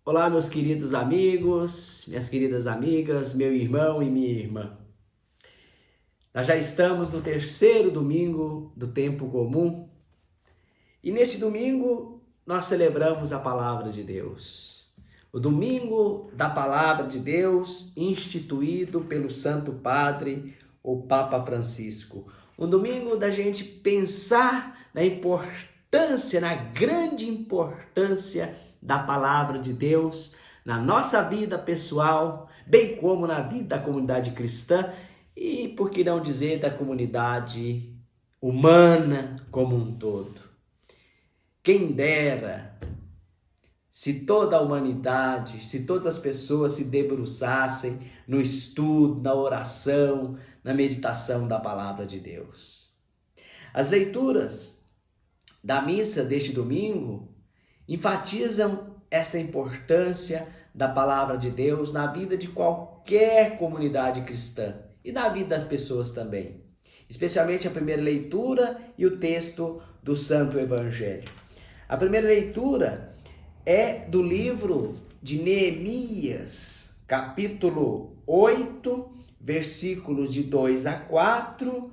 Olá, meus queridos amigos, minhas queridas amigas, meu irmão e minha irmã. Nós já estamos no terceiro domingo do tempo comum e neste domingo nós celebramos a palavra de Deus. O domingo da palavra de Deus instituído pelo Santo Padre, o Papa Francisco. Um domingo da gente pensar na importância, na grande importância da palavra de Deus na nossa vida pessoal, bem como na vida da comunidade cristã e, por que não dizer, da comunidade humana como um todo. Quem dera se toda a humanidade, se todas as pessoas se debruçassem no estudo, na oração, na meditação da palavra de Deus. As leituras da missa deste domingo enfatizam essa importância da palavra de Deus na vida de qualquer comunidade cristã e na vida das pessoas também. Especialmente a primeira leitura e o texto do Santo Evangelho. A primeira leitura é do livro de Neemias, capítulo 8, versículos de 2 a 4,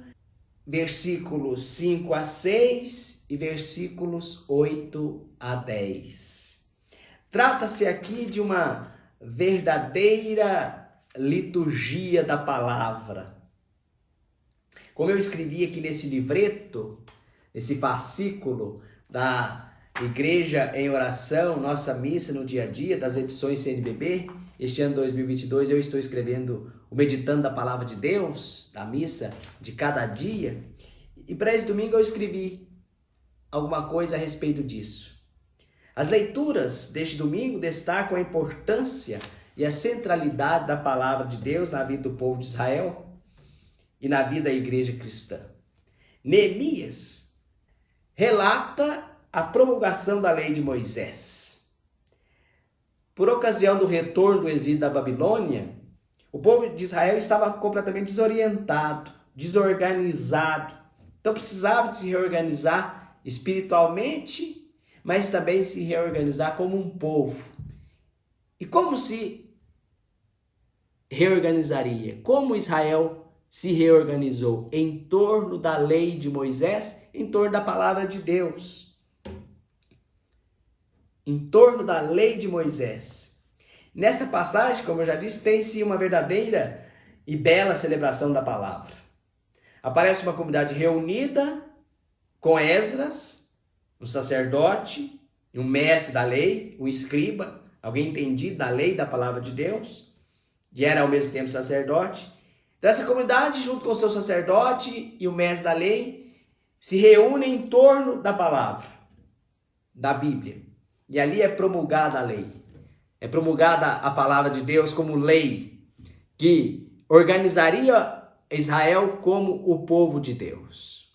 versículos 5 a 6 e versículos 8 a 10. Trata-se aqui de uma verdadeira liturgia da palavra. Como eu escrevi aqui nesse livreto, esse fascículo da Igreja em Oração, nossa missa no dia a dia, das edições CNBB, este ano 2022 eu estou escrevendo o Meditando da Palavra de Deus, da missa de cada dia, e para esse domingo eu escrevi alguma coisa a respeito disso. As leituras deste domingo destacam a importância e a centralidade da Palavra de Deus na vida do povo de Israel e na vida da igreja cristã. Neemias relata a promulgação da lei de Moisés. Por ocasião do retorno do exílio da Babilônia, o povo de Israel estava completamente desorientado, desorganizado. Então precisava de se reorganizar espiritualmente, mas também se reorganizar como um povo. E como se reorganizaria? Como Israel se reorganizou? Em torno da lei de Moisés, em torno da palavra de Deus. Em torno da lei de Moisés. Nessa passagem, como eu já disse, tem-se uma verdadeira e bela celebração da palavra. Aparece uma comunidade reunida com Esdras, um sacerdote, um mestre da lei, um escriba, alguém entendido da lei, da palavra de Deus, que era ao mesmo tempo sacerdote. Então essa comunidade, junto com o seu sacerdote e o mestre da lei, se reúnem em torno da palavra, da Bíblia. E ali é promulgada a lei. É promulgada a palavra de Deus como lei que organizaria Israel como o povo de Deus.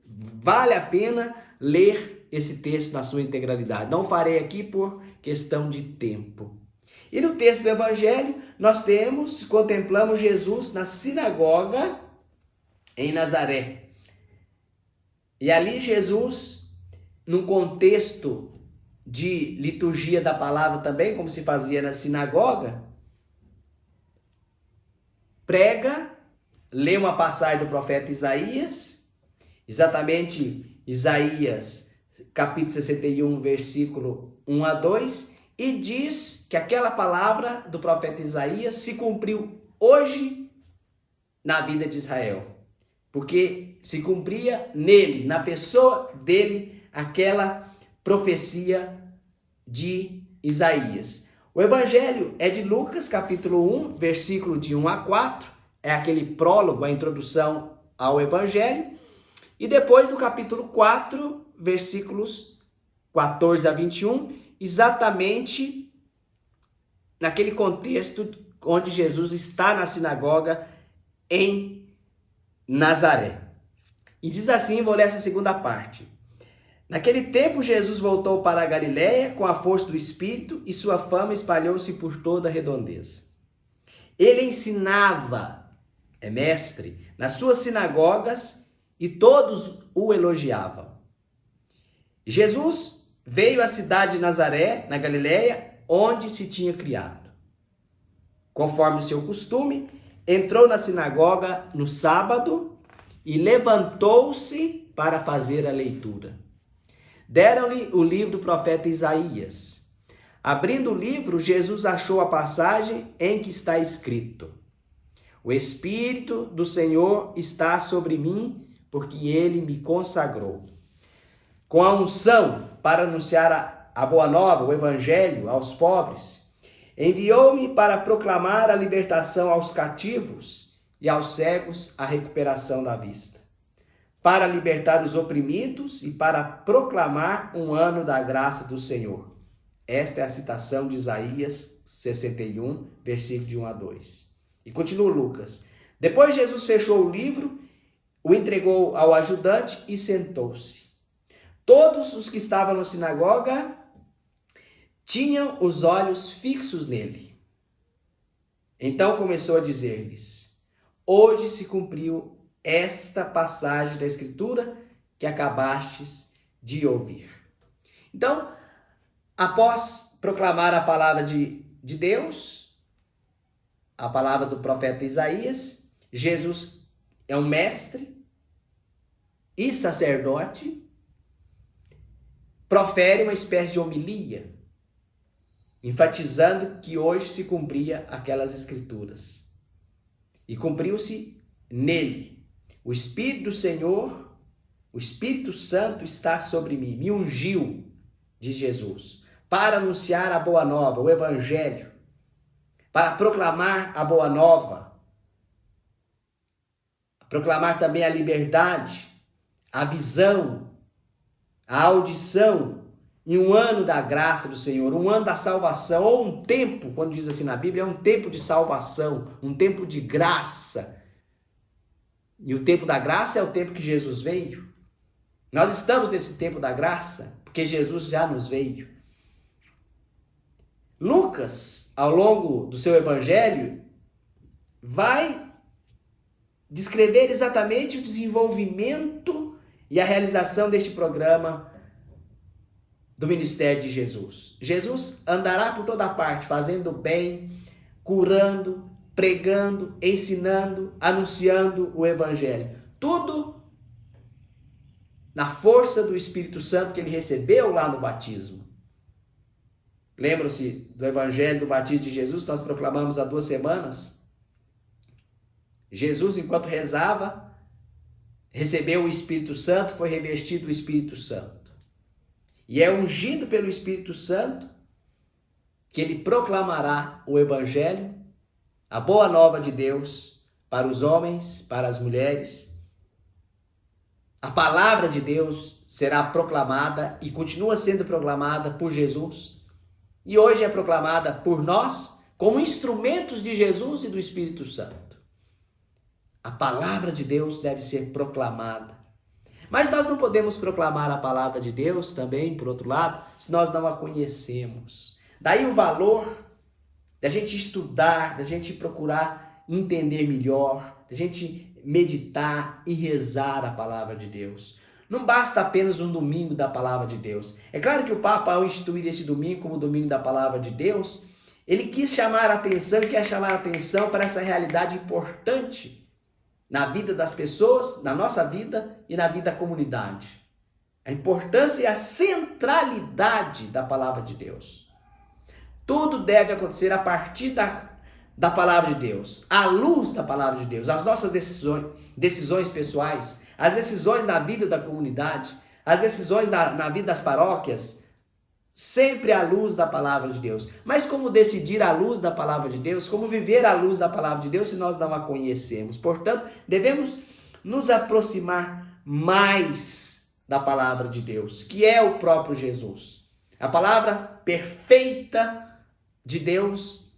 Vale a pena ler esse texto na sua integralidade. Não farei aqui por questão de tempo. E no texto do Evangelho nós contemplamos Jesus na sinagoga em Nazaré. E ali Jesus, num contexto de liturgia da palavra também, como se fazia na sinagoga, prega, lê uma passagem do profeta Isaías, exatamente Isaías, capítulo 61, versículo 1 a 2, e diz que aquela palavra do profeta Isaías se cumpriu hoje na vida de Israel, porque se cumpria nele, na pessoa dele, aquela profecia de Isaías. O Evangelho é de Lucas, capítulo 1, versículo de 1 a 4, é aquele prólogo, a introdução ao Evangelho, e depois do capítulo 4, versículos 14 a 21, exatamente naquele contexto onde Jesus está na sinagoga em Nazaré. E diz assim, vou ler essa segunda parte. Naquele tempo, Jesus voltou para a Galiléia com a força do Espírito e sua fama espalhou-se por toda a redondeza. Ele ensinava, mestre, nas suas sinagogas e todos o elogiavam. Jesus veio à cidade de Nazaré, na Galiléia, onde se tinha criado. Conforme o seu costume, entrou na sinagoga no sábado e levantou-se para fazer a leitura. Deram-lhe o livro do profeta Isaías. Abrindo o livro, Jesus achou a passagem em que está escrito: O Espírito do Senhor está sobre mim, porque ele me consagrou com a unção para anunciar a boa nova, o evangelho aos pobres. Enviou-me para proclamar a libertação aos cativos e aos cegos a recuperação da vista, para libertar os oprimidos e para proclamar um ano da graça do Senhor. Esta é a citação de Isaías 61, versículo de 1 a 2. E continua Lucas. Depois Jesus fechou o livro, o entregou ao ajudante e sentou-se. Todos os que estavam na sinagoga tinham os olhos fixos nele. Então começou a dizer-lhes: Hoje se cumpriu esta passagem da Escritura que acabastes de ouvir. Então, após proclamar a palavra de Deus, a palavra do profeta Isaías, Jesus é um mestre e sacerdote, profere uma espécie de homilia, enfatizando que hoje se cumpria aquelas escrituras. E cumpriu-se nele. O Espírito do Senhor, o Espírito Santo está sobre mim, me ungiu, diz Jesus, para anunciar a boa nova, o evangelho, para proclamar a boa nova, proclamar também a liberdade, a visão, a audição, em um ano da graça do Senhor, um ano da salvação, ou um tempo, quando diz assim na Bíblia, é um tempo de salvação, um tempo de graça. E o tempo da graça é o tempo que Jesus veio. Nós estamos nesse tempo da graça, porque Jesus já nos veio. Lucas, ao longo do seu evangelho, vai descrever exatamente o desenvolvimento e a realização deste programa do ministério de Jesus. Jesus andará por toda parte, fazendo bem, curando, pregando, ensinando, anunciando o evangelho. Tudo na força do Espírito Santo que ele recebeu lá no batismo. Lembram-se do evangelho do batismo de Jesus, que nós proclamamos há 2 semanas? Jesus, enquanto rezava, recebeu o Espírito Santo, foi revestido do Espírito Santo. E é ungido pelo Espírito Santo que ele proclamará o evangelho, a boa nova de Deus para os homens, para as mulheres. A palavra de Deus será proclamada e continua sendo proclamada por Jesus. E hoje é proclamada por nós como instrumentos de Jesus e do Espírito Santo. A palavra de Deus deve ser proclamada. Mas nós não podemos proclamar a palavra de Deus também, por outro lado, se nós não a conhecemos. Daí o valor da gente estudar, da gente procurar entender melhor, da gente meditar e rezar a palavra de Deus. Não basta apenas um domingo da palavra de Deus. É claro que o Papa, ao instituir esse domingo como domingo da palavra de Deus, ele quis chamar a atenção, quer chamar a atenção para essa realidade importante na vida das pessoas, na nossa vida e na vida da comunidade. A importância e a centralidade da palavra de Deus. Tudo deve acontecer a partir da palavra de Deus, à luz da palavra de Deus, as nossas decisões pessoais, as decisões na vida da comunidade, as decisões na vida das paróquias, sempre à luz da palavra de Deus. Mas como decidir à luz da palavra de Deus? Como viver à luz da palavra de Deus se nós não a conhecemos? Portanto, devemos nos aproximar mais da palavra de Deus, que é o próprio Jesus. A palavra perfeita de Deus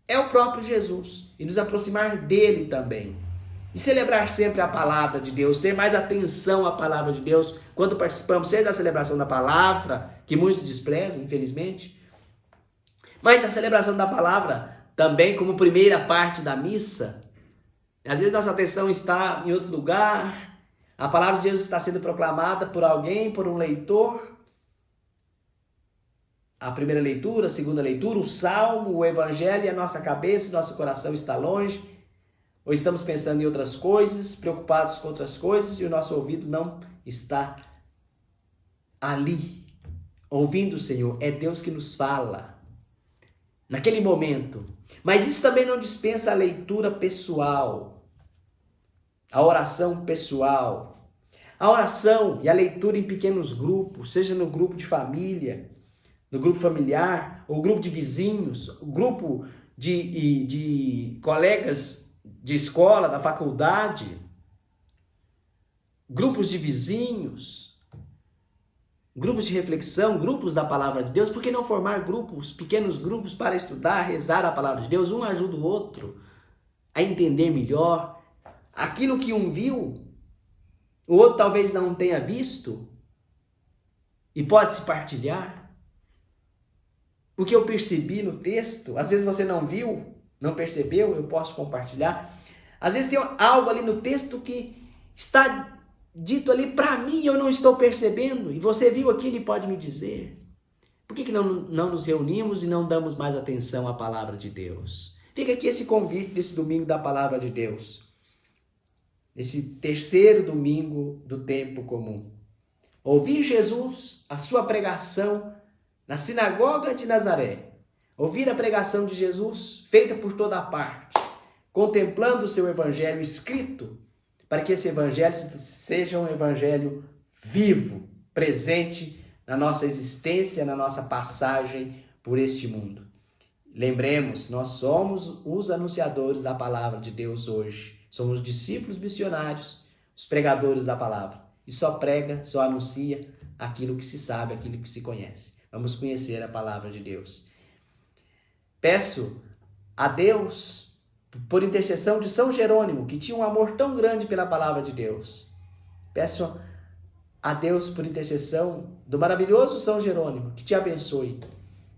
é o próprio Jesus. E nos aproximar dele também. E celebrar sempre a palavra de Deus, ter mais atenção à palavra de Deus quando participamos, seja da celebração da palavra, que muitos desprezam, infelizmente, mas a celebração da palavra também como primeira parte da missa. Às vezes nossa atenção está em outro lugar, a palavra de Deus está sendo proclamada por alguém, por um leitor, a primeira leitura, a segunda leitura, o salmo, o evangelho, e a nossa cabeça, o nosso coração está longe, ou estamos pensando em outras coisas, preocupados com outras coisas, e o nosso ouvido não está ali, ouvindo o Senhor. É Deus que nos fala naquele momento. Mas isso também não dispensa a leitura pessoal, a oração pessoal. A oração e a leitura em pequenos grupos, seja no grupo de família, no grupo familiar, ou grupo de vizinhos, o grupo de colegas de escola, da faculdade, grupos de vizinhos, grupos de reflexão, grupos da palavra de Deus. Por que não formar grupos, pequenos grupos para estudar, rezar a palavra de Deus? Um ajuda o outro a entender melhor aquilo que um viu, o outro talvez não tenha visto, e pode se partilhar. O que eu percebi no texto, às vezes você não viu, não percebeu, eu posso compartilhar. Às vezes tem algo ali no texto que está dito ali para mim e eu não estou percebendo, e você viu aquilo e pode me dizer. Por que não nos reunimos e não damos mais atenção à palavra de Deus? Fica aqui esse convite desse domingo da palavra de Deus. Esse terceiro domingo do tempo comum. Ouvir Jesus, a sua pregação na sinagoga de Nazaré. Ouvir a pregação de Jesus feita por toda a parte. Contemplando o seu evangelho escrito, para que esse evangelho seja um evangelho vivo, presente na nossa existência, na nossa passagem por este mundo. Lembremos, nós somos os anunciadores da palavra de Deus hoje. Somos discípulos missionários, os pregadores da palavra. E só prega, só anuncia aquilo que se sabe, aquilo que se conhece. Vamos conhecer a palavra de Deus. Peço a Deus, por intercessão de São Jerônimo, que tinha um amor tão grande pela palavra de Deus. Peço a Deus, por intercessão do maravilhoso São Jerônimo, que te abençoe,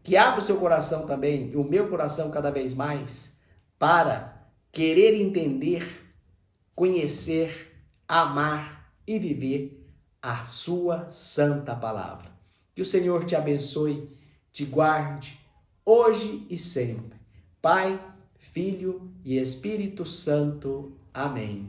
que abra o seu coração também, e o meu coração cada vez mais, para querer entender, conhecer, amar e viver a sua santa palavra. Que o Senhor te abençoe, te guarde, hoje e sempre. Pai, Filho e Espírito Santo. Amém.